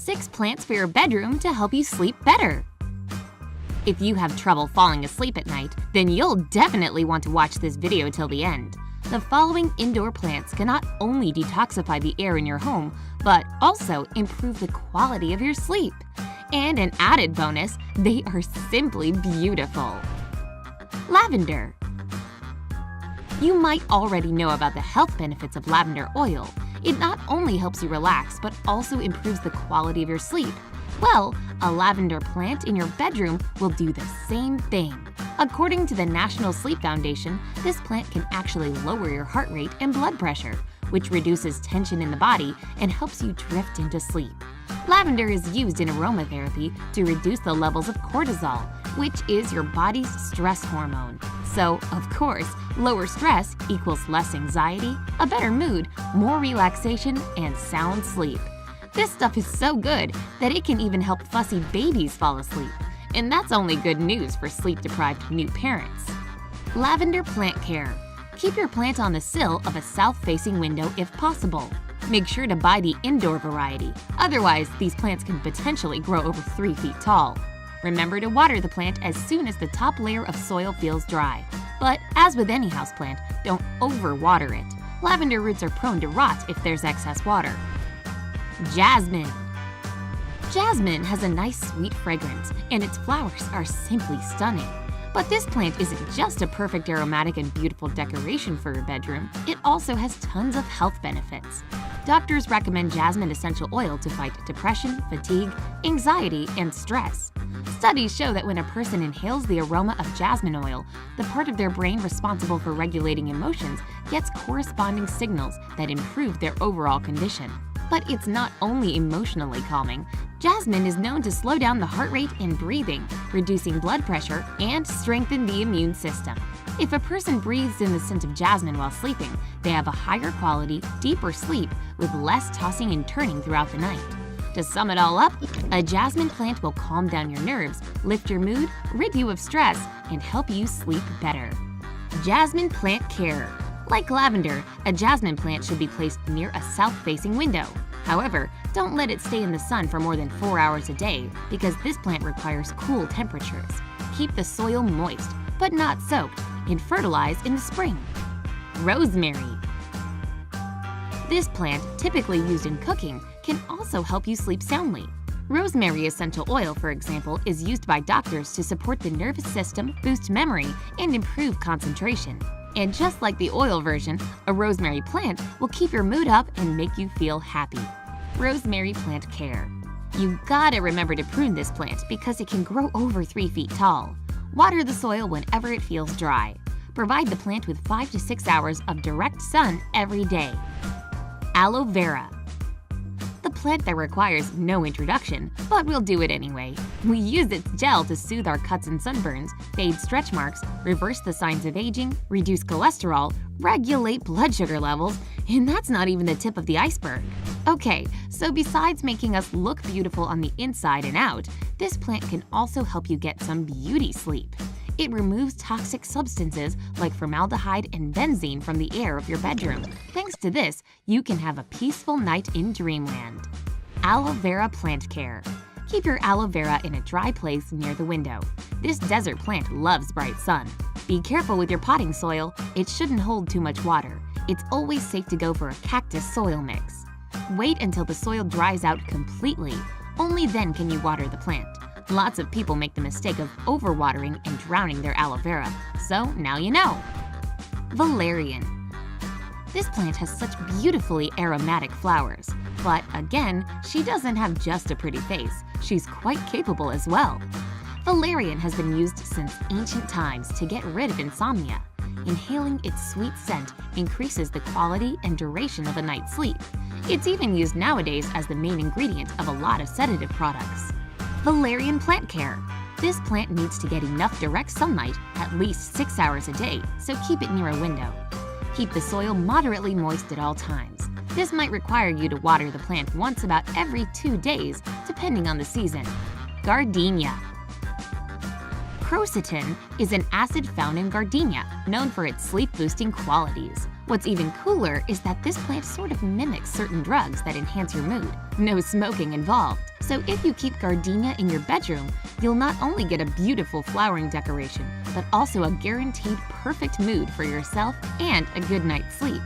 6 plants for your bedroom to help you sleep better. If you have trouble falling asleep at night, then you'll definitely want to watch this video till the end. The following indoor plants can not only detoxify the air in your home, but also improve the quality of your sleep. And an added bonus, they are simply beautiful. Lavender. You might already know about the health benefits of lavender oil. It not only helps you relax, but also improves the quality of your sleep. Well, a lavender plant in your bedroom will do the same thing. According to the National Sleep Foundation, this plant can actually lower your heart rate and blood pressure, which reduces tension in the body and helps you drift into sleep. Lavender is used in aromatherapy to reduce the levels of cortisol, which is your body's stress hormone. So, of course, lower stress equals less anxiety, a better mood, more relaxation, and sound sleep. This stuff is so good that it can even help fussy babies fall asleep. And that's only good news for sleep-deprived new parents. Lavender plant care. Keep your plant on the sill of a south-facing window if possible. Make sure to buy the indoor variety, otherwise these plants can potentially grow over 3 feet tall. Remember to water the plant as soon as the top layer of soil feels dry. But as with any houseplant, don't overwater it. Lavender roots are prone to rot if there's excess water. Jasmine. Jasmine has a nice sweet fragrance, and its flowers are simply stunning. But this plant isn't just a perfect aromatic and beautiful decoration for your bedroom, it also has tons of health benefits. Doctors recommend jasmine essential oil to fight depression, fatigue, anxiety, and stress. Studies show that when a person inhales the aroma of jasmine oil, the part of their brain responsible for regulating emotions gets corresponding signals that improve their overall condition. But it's not only emotionally calming. Jasmine is known to slow down the heart rate and breathing, reducing blood pressure, and strengthen the immune system. If a person breathes in the scent of jasmine while sleeping, they have a higher quality, deeper sleep with less tossing and turning throughout the night. To sum it all up, a jasmine plant will calm down your nerves, lift your mood, rid you of stress, and help you sleep better. Jasmine plant care. Like lavender, a jasmine plant should be placed near a south-facing window. However, don't let it stay in the sun for more than 4 hours a day because this plant requires cool temperatures. Keep the soil moist, but not soaked, and fertilize in the spring. Rosemary. This plant, typically used in cooking, can also help you sleep soundly. Rosemary essential oil, for example, is used by doctors to support the nervous system, boost memory, and improve concentration. And just like the oil version, a rosemary plant will keep your mood up and make you feel happy. Rosemary plant care. You gotta remember to prune this plant because it can grow over 3 feet tall. Water the soil whenever it feels dry. Provide the plant with 5 to 6 hours of direct sun every day. Aloe vera. The plant that requires no introduction, but we'll do it anyway. We use its gel to soothe our cuts and sunburns, fade stretch marks, reverse the signs of aging, reduce cholesterol, regulate blood sugar levels, and that's not even the tip of the iceberg. Okay, so besides making us look beautiful on the inside and out, this plant can also help you get some beauty sleep. It removes toxic substances like formaldehyde and benzene from the air of your bedroom. Thanks to this, you can have a peaceful night in dreamland. Aloe vera plant care. Keep your aloe vera in a dry place near the window. This desert plant loves bright sun. Be careful with your potting soil. It shouldn't hold too much water. It's always safe to go for a cactus soil mix. Wait until the soil dries out completely. Only then can you water the plant. Lots of people make the mistake of overwatering and drowning their aloe vera, so now you know. Valerian. This plant has such beautifully aromatic flowers. But again, she doesn't have just a pretty face, she's quite capable as well. Valerian has been used since ancient times to get rid of insomnia. Inhaling its sweet scent increases the quality and duration of a night's sleep. It's even used nowadays as the main ingredient of a lot of sedative products. Valerian plant care. This plant needs to get enough direct sunlight, at least 6 hours a day, so keep it near a window. Keep the soil moderately moist at all times. This might require you to water the plant once about every 2 days, depending on the season. Gardenia. Quercetin is an acid found in gardenia, known for its sleep-boosting qualities. What's even cooler is that this plant sort of mimics certain drugs that enhance your mood. No smoking involved. So if you keep gardenia in your bedroom, you'll not only get a beautiful flowering decoration, but also a guaranteed perfect mood for yourself and a good night's sleep.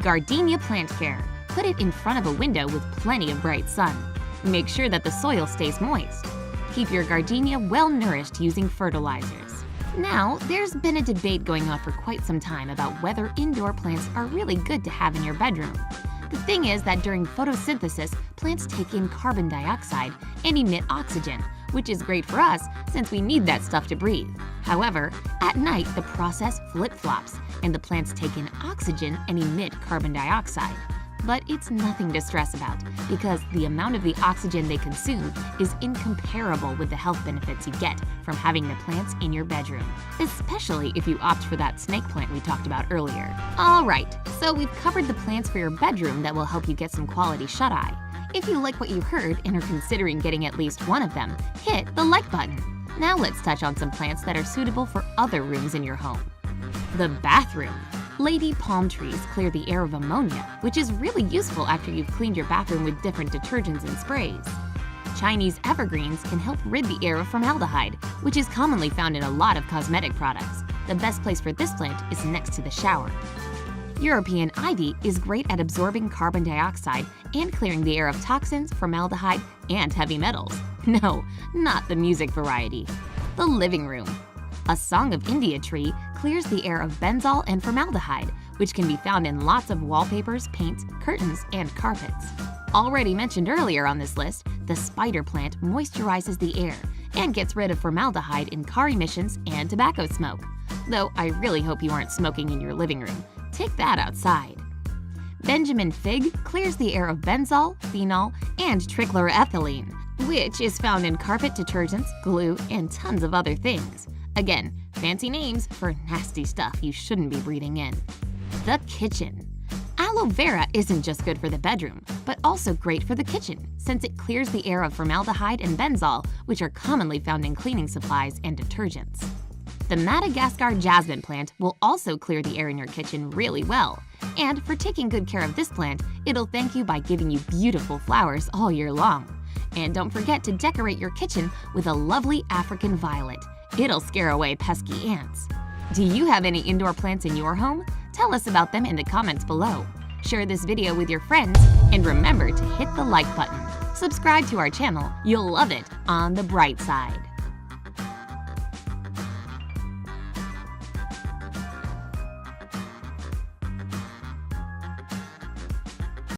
Gardenia plant care. Put it in front of a window with plenty of bright sun. Make sure that the soil stays moist. Keep your gardenia well nourished using fertilizers. Now, there's been a debate going on for quite some time about whether indoor plants are really good to have in your bedroom. The thing is that during photosynthesis, plants take in carbon dioxide and emit oxygen, which is great for us since we need that stuff to breathe. However, at night the process flip-flops and the plants take in oxygen and emit carbon dioxide. But it's nothing to stress about because the amount of the oxygen they consume is incomparable with the health benefits you get from having the plants in your bedroom, especially if you opt for that snake plant we talked about earlier. Alright, so we've covered the plants for your bedroom that will help you get some quality shut-eye. If you like what you heard and are considering getting at least one of them, hit the like button. Now let's touch on some plants that are suitable for other rooms in your home. The bathroom. Lady palm trees clear the air of ammonia, which is really useful after you've cleaned your bathroom with different detergents and sprays. Chinese evergreens can help rid the air of formaldehyde, which is commonly found in a lot of cosmetic products. The best place for this plant is next to the shower. European ivy is great at absorbing carbon dioxide and clearing the air of toxins, formaldehyde, and heavy metals. No, not the music variety. The living room. A Song of India tree clears the air of benzol and formaldehyde, which can be found in lots of wallpapers, paints, curtains, and carpets. Already mentioned earlier on this list, the spider plant moisturizes the air and gets rid of formaldehyde in car emissions and tobacco smoke. Though I really hope you aren't smoking in your living room. Take that outside. Benjamin fig clears the air of benzol, phenol, and trichloroethylene, which is found in carpet detergents, glue, and tons of other things. Again, fancy names for nasty stuff you shouldn't be breathing in. The kitchen. Aloe vera isn't just good for the bedroom, but also great for the kitchen, since it clears the air of formaldehyde and benzol, which are commonly found in cleaning supplies and detergents. The Madagascar jasmine plant will also clear the air in your kitchen really well. And for taking good care of this plant, it'll thank you by giving you beautiful flowers all year long. And don't forget to decorate your kitchen with a lovely African violet. It'll scare away pesky ants. Do you have any indoor plants in your home? Tell us about them in the comments below. Share this video with your friends, and remember to hit the like button. Subscribe to our channel, you'll love it on the bright side.